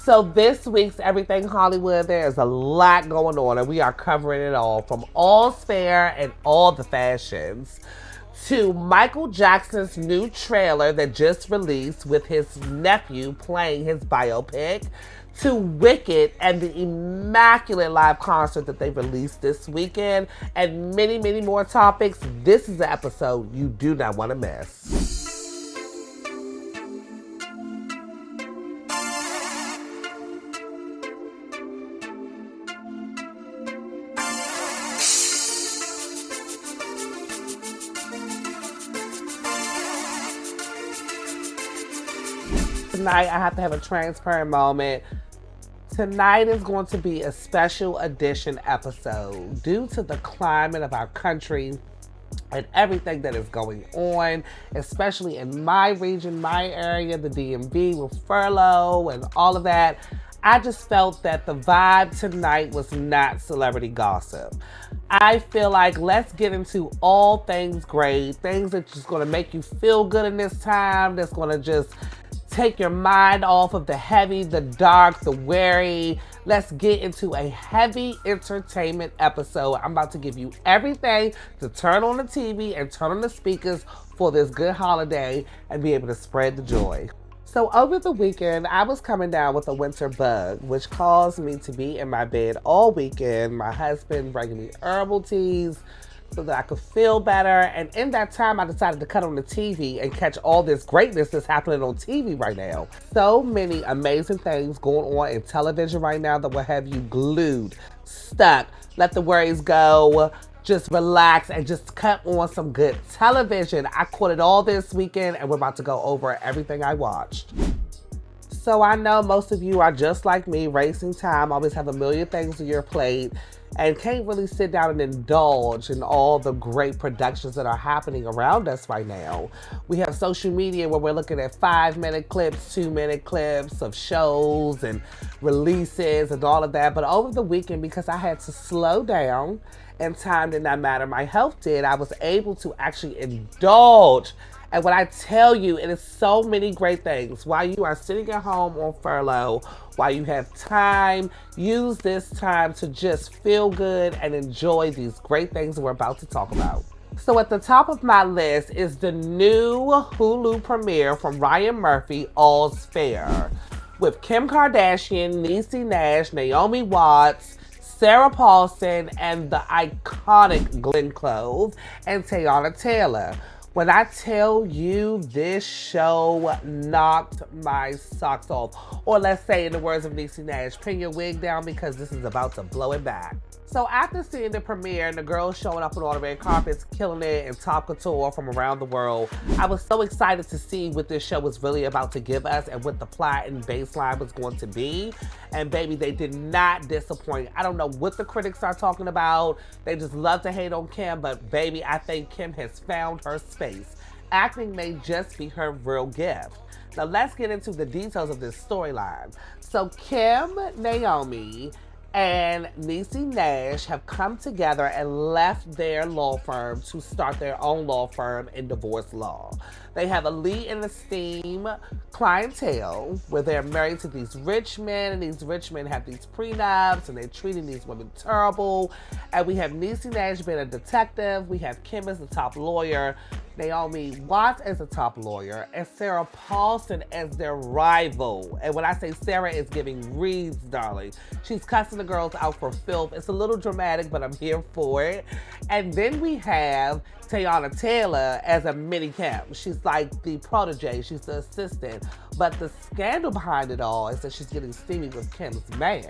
So this week's Everything Hollywood, there is a lot going on, and we are covering it all, from all's fair and all the fashions to Michael Jackson's new trailer that just released with his nephew playing his biopic, to Wicked and the immaculate live concert that they released this weekend, and many, many more topics. This is the episode you do not want to miss. Tonight, I have to have a transparent moment. Tonight is going to be a special edition episode due to the climate of our country and everything that is going on, especially in my region, my area, the DMV with furlough and all of that. I just felt that the vibe tonight was not celebrity gossip. I feel like let's get into all things great, things that's just going to make you feel good in this time, that's going to just take your mind off of the heavy, the dark, the weary. Let's get into a heavy entertainment episode. I'm about to give you everything to turn on the TV and turn on the speakers for this good holiday and be able to spread the joy. So over the weekend, I was coming down with a winter bug, which caused me to be in my bed all weekend. My husband bringing me herbal teas so that I could feel better. And in that time, I decided to cut on the TV and catch all this greatness that's happening on TV right now. So many amazing things going on in television right now that will have you glued, stuck, let the worries go, just relax and just cut on some good television. I caught it all this weekend and we're about to go over everything I watched. So I know most of you are just like me, racing time, always have a million things on your plate, and can't really sit down and indulge in all the great productions that are happening around us right now. We have social media where we're looking at 5-minute clips, 2-minute clips of shows and releases and all of that. But over the weekend, because I had to slow down and time did not matter, my health did, I was able to actually indulge. And when I tell you, it is so many great things. While you are sitting at home on furlough, while you have time, use this time to just feel good and enjoy these great things we're about to talk about. So at the top of my list is the new Hulu premiere from Ryan Murphy, All's Fair, with Kim Kardashian, Niecy Nash, Naomi Watts, Sarah Paulson, and the iconic Glenn Clove and Teyana Taylor. When I tell you this show knocked my socks off, or let's say in the words of Niecy Nash, pin your wig down because this is about to blow it back. So after seeing the premiere and the girls showing up on all the red carpets, killing it in top couture from around the world, I was so excited to see what this show was really about to give us and what the plot and baseline was going to be. And baby, they did not disappoint. I don't know what the critics are talking about. They just love to hate on Kim, but baby, I think Kim has found her space. Acting may just be her real gift. Now let's get into the details of this storyline. So Kim, Naomi, and Niecy Nash have come together and left their law firm to start their own law firm in divorce law. They have a Lee and Esteem clientele where they're married to these rich men, and these rich men have these prenups and they're treating these women terrible. And we have Niecy Nash being a detective. We have Kim as the top lawyer, Naomi Watts as a top lawyer, and Sarah Paulson as their rival. And when I say Sarah is giving reads, darling, she's cussing the girls out for filth. It's a little dramatic, but I'm here for it. And then we have Teyana Taylor as a mini Kim. She's like the protege, she's the assistant. But the scandal behind it all is that she's getting steamy with Kim's man.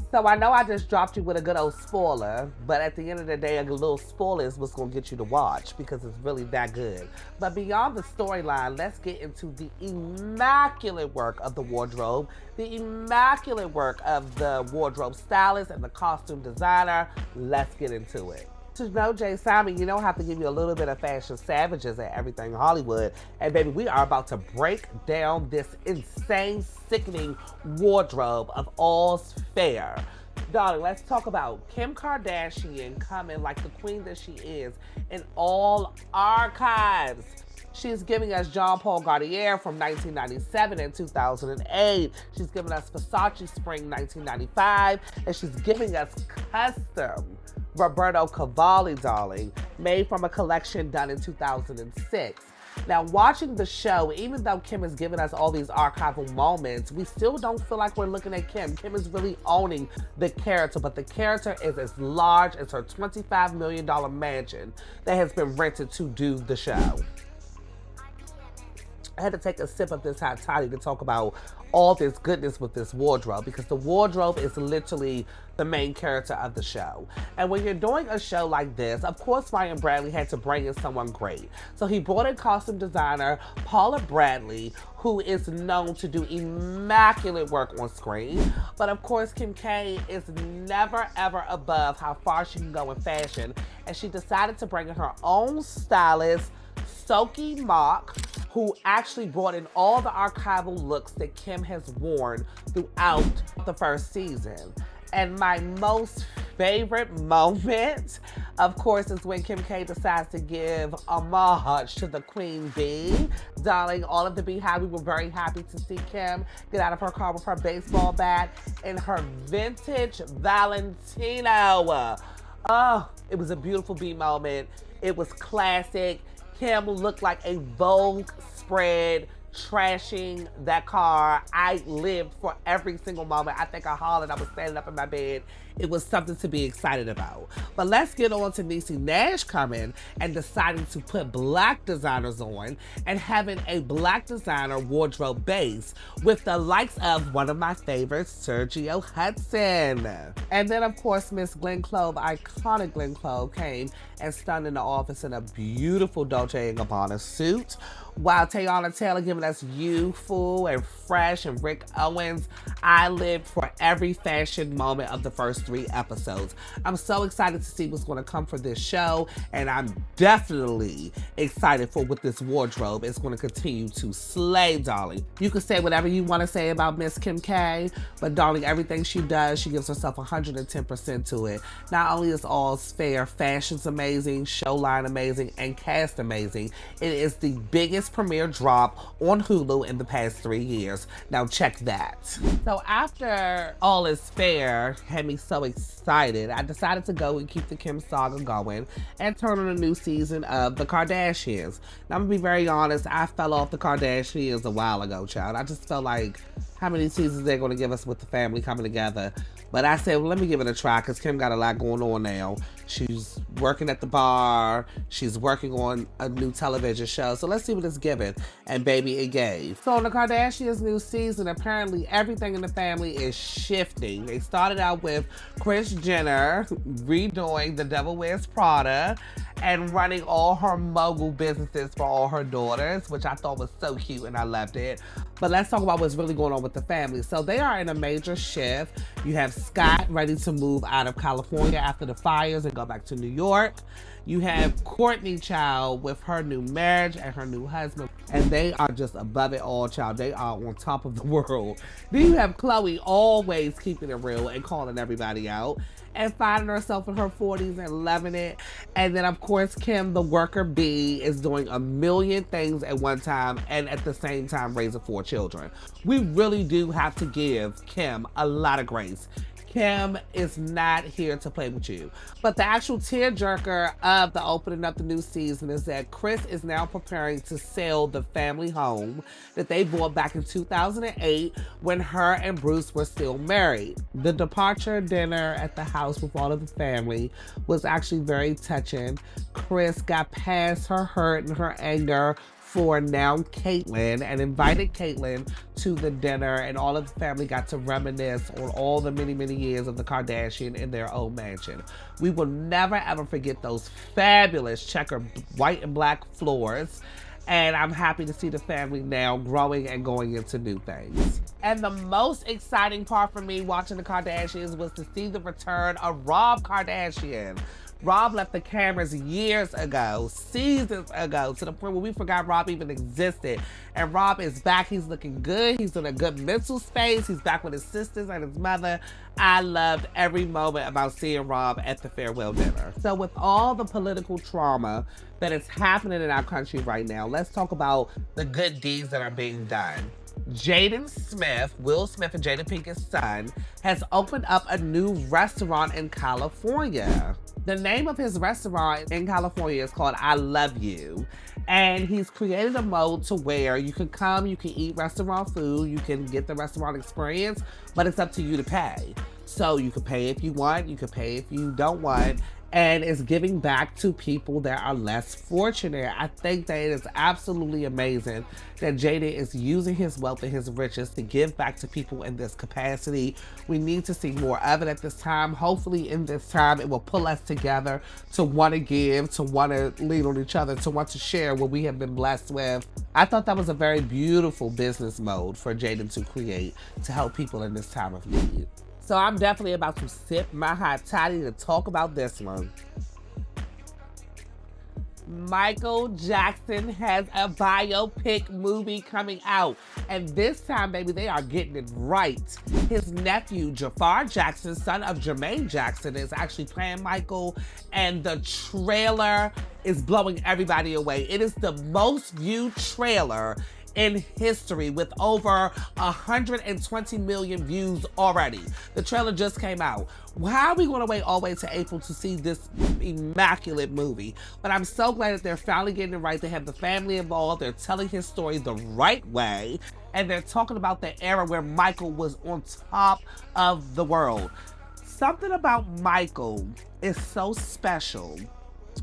So I know I just dropped you with a good old spoiler, but at the end of the day, a little spoiler is what's going to get you to watch because it's really that good. But beyond the storyline, let's get into the immaculate work of the wardrobe, the immaculate work of the wardrobe stylist and the costume designer. Let's get into it. To know Jay Simon, you don't have to give you a little bit of fashion savages at Everything Hollywood. And baby, we are about to break down this insane, sickening wardrobe of All's Fair. Darling, let's talk about Kim Kardashian coming like the queen that she is in all archives. She is giving us Jean Paul Gaultier from 1997 and 2008. She's giving us Versace Spring 1995. And she's giving us custom Roberto Cavalli, darling, made from a collection done in 2006. Now, watching the show, even though Kim has given us all these archival moments, we still don't feel like we're looking at Kim. Kim is really owning the character, but the character is as large as her $25 million mansion that has been rented to do the show. I had to take a sip of this hot toddy to talk about all this goodness with this wardrobe, because the wardrobe is literally the main character of the show. And when you're doing a show like this, of course Ryan Bradley had to bring in someone great. So he brought in costume designer Paula Bradley, who is known to do immaculate work on screen. But of course Kim K is never ever above how far she can go in fashion, and she decided to bring in her own stylist, Soki Mock, who actually brought in all the archival looks that Kim has worn throughout the first season. And my most favorite moment, of course, is when Kim K decides to give homage to the Queen Bee. Darling, all of the Beehive, we were very happy to see Kim get out of her car with her baseball bat and her vintage Valentino. Oh, it was a beautiful bee moment. It was classic. Kim looked like a Vogue spread, trashing that car. I lived for every single moment. I think I hollered. I was standing up in my bed. It was something to be excited about. But let's get on to Niecy Nash coming and deciding to put black designers on and having a black designer wardrobe base with the likes of one of my favorites, Sergio Hudson. And then, of course, Miss Glenn Clove, iconic Glenn Clove, came and stunned in the office in a beautiful Dolce & Gabbana suit, while Teyana Taylor giving us youthful and fresh, and Rick Owens. I lived for every fashion moment of the first 3 episodes. I'm so excited to see what's going to come for this show, and I'm definitely excited for what this wardrobe is going to continue to slay, darling. You can say whatever you want to say about Miss Kim K, but darling, everything she does, she gives herself 110% to it. Not only is all fair, fashion's amazing, show line amazing, and cast amazing, it is the biggest premiere drop on Hulu in the past 3 years. Now check that. So after All Is Fair had me so excited, I decided to go and keep the Kim saga going and turn on a new season of The Kardashians. Now I'm gonna be very honest, I fell off The Kardashians a while ago, child. I just felt like how many seasons they're gonna give us with the family coming together. But I said, well, let me give it a try, because Kim got a lot going on now. She's working at the bar. She's working on a new television show. So let's see what it's giving. And baby, it gave. So in the Kardashians' new season, apparently everything in the family is shifting. They started out with Kris Jenner redoing The Devil Wears Prada and running all her mogul businesses for all her daughters, which I thought was so cute and I loved it. But let's talk about what's really going on with the family. So they are in a major shift. You have Scott ready to move out of California after the fires and go back to New York. You have Kourtney, child, with her new marriage and her new husband, and they are just above it all, child. They are on top of the world. Then you have Khloe, always keeping it real and calling everybody out and finding herself in her 40s and loving it. And then, of course, Kim, the worker bee, is doing a million things at one time and at the same time raising 4 children. We really do have to give Kim a lot of grace. Kim is not here to play with you. But the actual tearjerker of the opening of the new season is that Kris is now preparing to sell the family home that they bought back in 2008 when her and Bruce were still married. The departure dinner at the house with all of the family was actually very touching. Kris got past her hurt and her anger for now Caitlyn and invited Caitlyn to the dinner, and all of the family got to reminisce on all the many, many years of the Kardashian in their old mansion. We will never ever forget those fabulous checkered white and black floors, and I'm happy to see the family now growing and going into new things. And the most exciting part for me watching the Kardashians was to see the return of Rob Kardashian. Rob left the cameras years ago, seasons ago, to the point where we forgot Rob even existed. And Rob is back. He's looking good. He's in a good mental space. He's back with his sisters and his mother. I loved every moment about seeing Rob at the farewell dinner. So with all the political trauma that is happening in our country right now, let's talk about the good deeds that are being done. Jaden Smith, Will Smith and Jada Pinkett's son, has opened up a new restaurant in California. The name of his restaurant in California is called I Love You. And he's created a mode to where you can come, you can eat restaurant food, you can get the restaurant experience, but it's up to you to pay. So you can pay if you want, you can pay if you don't want, and it's giving back to people that are less fortunate. I think that it is absolutely amazing that Jaden is using his wealth and his riches to give back to people in this capacity. We need to see more of it at this time. Hopefully in this time, it will pull us together to want to give, to want to lean on each other, to want to share what we have been blessed with. I thought that was a very beautiful business mode for Jaden to create to help people in this time of need. So I'm definitely about to sip my hot toddy to talk about this one. Michael Jackson has a biopic movie coming out. And this time, baby, they are getting it right. His nephew, Jafar Jackson, son of Jermaine Jackson, is actually playing Michael. And the trailer is blowing everybody away. It is the most viewed trailer in history with over 120 million views already. The trailer just came out. How are we going to wait all the way to April to see this immaculate movie? But I'm so glad that they're finally getting it right. They have the family involved. They're telling his story the right way. And they're talking about the era where Michael was on top of the world. Something about Michael is so special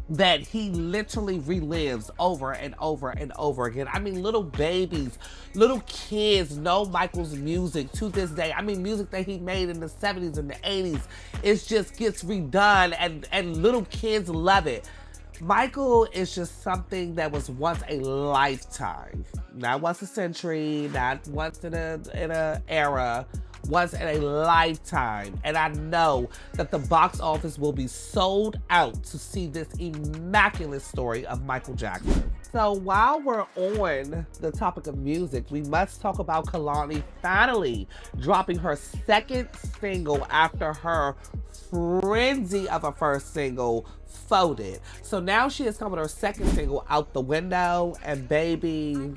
that he literally relives over and over and over again. I mean, little babies, little kids know Michael's music to this day. I mean, music that he made in the 70s and the 80s, it just gets redone and little kids love it. Michael is just something that was once a lifetime. Not once a century, not once in a era, once in a lifetime. And I know that the box office will be sold out to see this immaculate story of Michael Jackson. So while we're on the topic of music, we must talk about Kehlani finally dropping her second single after her frenzy of a first single folded. So now she is coming with her second single, Out the Window, and baby,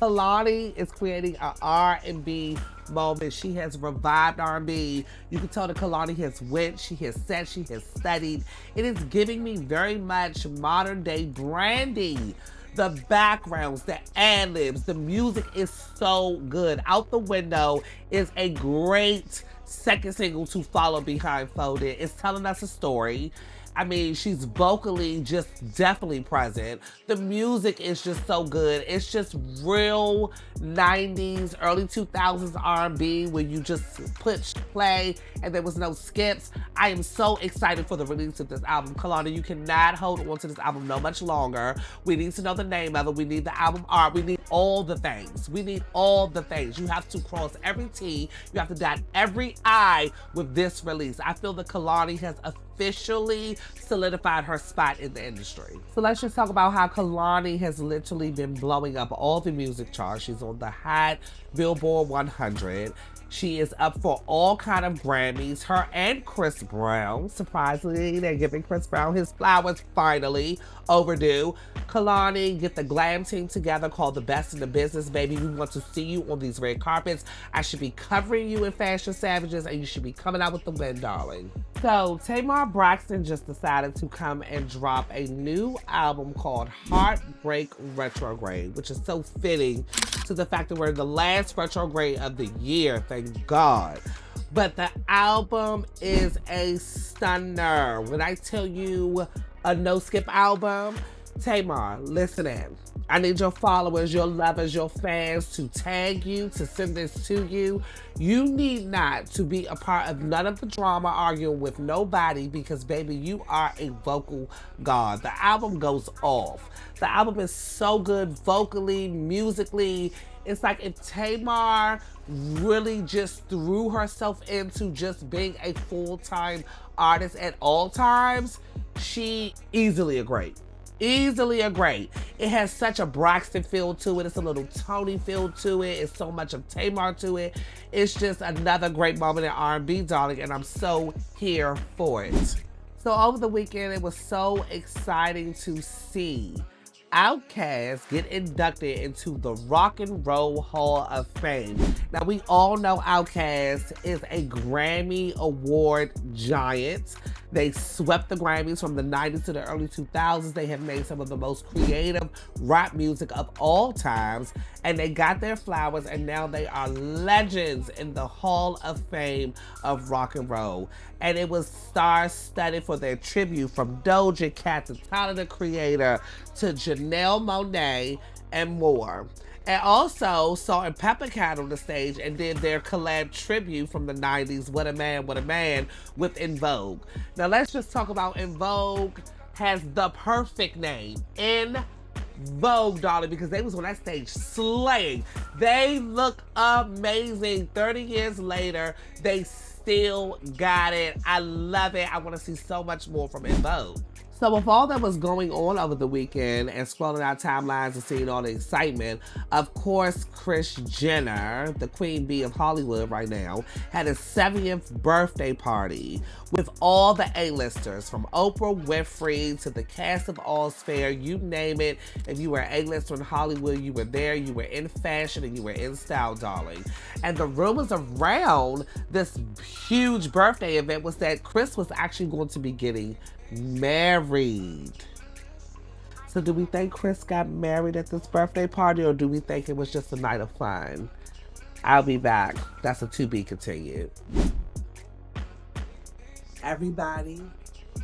Kehlani is creating an R&B moment. She has revived R&B. You can tell that Kehlani has went, she has said, she has studied. It is giving me very much modern day Grande. The backgrounds, the ad-libs, the music is so good. Out the Window is a great second single to follow behind Folded. It's telling us a story. I mean, she's vocally just definitely present. The music is just so good. It's just real 90s, early 2000s R&B where you just push play and there was no skips. I am so excited for the release of this album. Kehlani, you cannot hold on to this album no much longer. We need to know the name of it. We need the album art. We need all the things. We need all the things. You have to cross every T. You have to dot every I with this release. I feel that Kehlani has officially solidified her spot in the industry. So let's just talk about how Kehlani has literally been blowing up all the music charts. She's on the Hot Billboard 100. She is up for all kind of Grammys. Her and Chris Brown, surprisingly, they're giving Chris Brown his flowers finally, overdue. Kehlani, get the glam team together called The Best in the Business, baby. We want to see you on these red carpets. I should be covering you in Fashion Savages and you should be coming out with the win, darling. So Tamar Braxton just decided to come and drop a new album called Heartbreak Retrograde, which is so fitting to the fact that we're in the last retrograde of the year, thank God. But the album is a stunner. When I tell you a no-skip album, Tamar, listen in. I need your followers, your lovers, your fans to tag you, to send this to you. You need not to be a part of none of the drama arguing with nobody because, baby, you are a vocal god. The album goes off. The album is so good vocally, musically. It's like if Tamar really just threw herself into just being a full-time artist at all times, she easily a great. Easily a great. It has such a Braxton feel to it. It's a little Tony feel to it. It's so much of Tamar to it. It's just another great moment in R&B, darling, and I'm so here for it. So over the weekend, it was so exciting to see Outkast get inducted into the Rock and Roll Hall of Fame. Now, we all know Outkast is a Grammy Award giant. They swept the Grammys from the 90s to the early 2000s. They have made some of the most creative rap music of all times. And they got their flowers, and now they are legends in the Hall of Fame of rock and roll. And it was star-studded for their tribute from Doja Cat to Tyler, the Creator, to Janelle Monáe, and more. And also, Salt and Pepper got on the stage and did their collab tribute from the 90s, What a Man, What a Man, with En Vogue. Now let's just talk about En Vogue has the perfect name, En Vogue, darling, because they was on that stage slaying. They look amazing. 30 years later, they still got it. I love it. I want to see so much more from En Vogue. So with all that was going on over the weekend and scrolling our timelines and seeing all the excitement, of course, Kris Jenner, the queen bee of Hollywood right now, had a 70th birthday party with all the A-listers, from Oprah Winfrey to the cast of All's Fair, you name it. If you were an A-lister in Hollywood, you were there, you were in fashion, and you were in style, darling. And the rumors around this huge birthday event was that Kris was actually going to be getting married. So do we think Kris got married at this birthday party, or do we think it was just a night of fun? I'll be back. That's a to be continued. Everybody,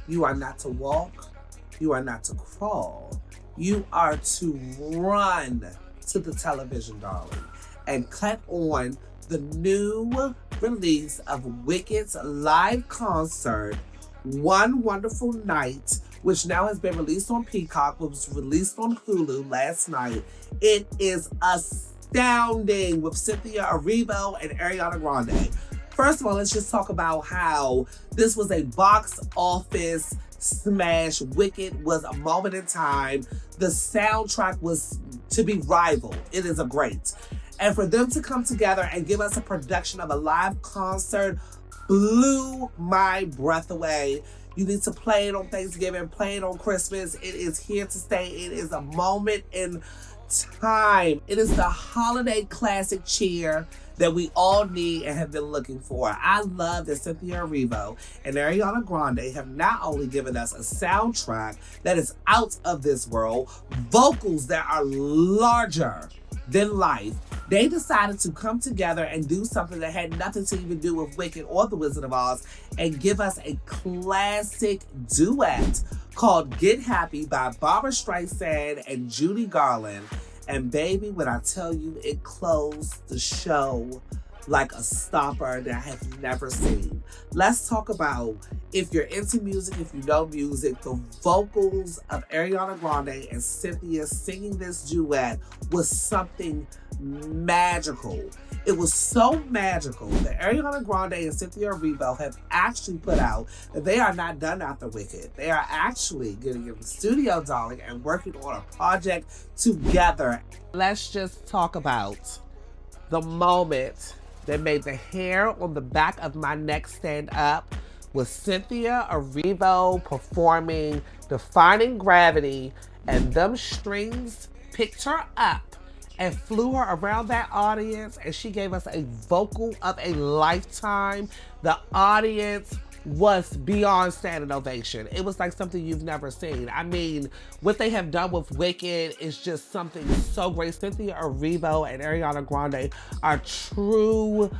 you are not to walk, you are not to crawl, you are to run to the television, darling, and cut on the new release of Wicked's live concert, One Wonderful Night, which now has been released on Peacock, was released on Hulu last night. It is astounding, with Cynthia, Erivo, and Ariana Grande. First of all, let's just talk about how this was a box office smash. Wicked was a moment in time. The soundtrack was to be rivaled. It is a great. And for them to come together and give us a production of a live concert blew my breath away. You need to play it on Thanksgiving, play it on Christmas. It is here to stay. It is a moment in time. It is the holiday classic cheer that we all need and have been looking for. I love that Cynthia Erivo and Ariana Grande have not only given us a soundtrack that is out of this world, vocals that are larger than life. They decided to come together and do something that had nothing to even do with Wicked or The Wizard of Oz and give us a classic duet called Get Happy by Barbra Streisand and Judy Garland. And baby, when I tell you, it closed the show like a stopper that I have never seen. Let's talk about, if you're into music, if you know music, the vocals of Ariana Grande and Cynthia singing this duet was something magical. It was so magical that Ariana Grande and Cynthia Erivo have actually put out that they are not done after Wicked. They are actually getting in the studio, darling, and working on a project together. Let's just talk about the moment that made the hair on the back of my neck stand up, with Cynthia Erivo performing Defying Gravity, and them strings picked her up and flew her around that audience, and she gave us a vocal of a lifetime. The audience was beyond standing ovation. It was like something you've never seen. I mean, what they have done with Wicked is just something so great. Cynthia Erivo and Ariana Grande are true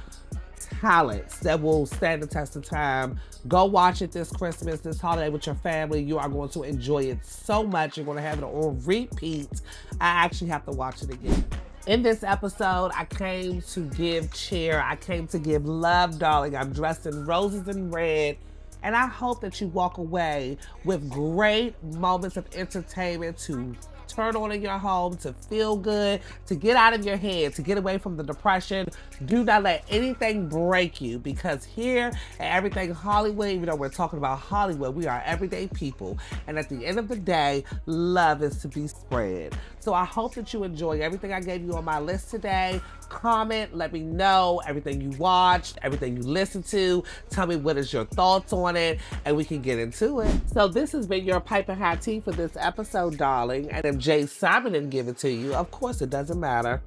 talents that will stand the test of time. Go watch it this Christmas, this holiday with your family. You are going to enjoy it so much. You're going to have it on repeat. I actually have to watch it again. In this episode, I came to give cheer. I came to give love, darling. I'm dressed in roses and red. And I hope that you walk away with great moments of entertainment to turn on in your home, to feel good, to get out of your head, to get away from the depression. Do not let anything break you, because here at Everything Hollywood, even though we're talking about Hollywood, we are everyday people. And at the end of the day, love is to be spread. So I hope that you enjoy everything I gave you on my list today. Comment, let me know everything you watched, everything you listened to. Tell me what is your thoughts on it, and we can get into it. So this has been your Piping Hot Tea for this episode, darling. And if Jay Simon didn't give it to you, of course it doesn't matter.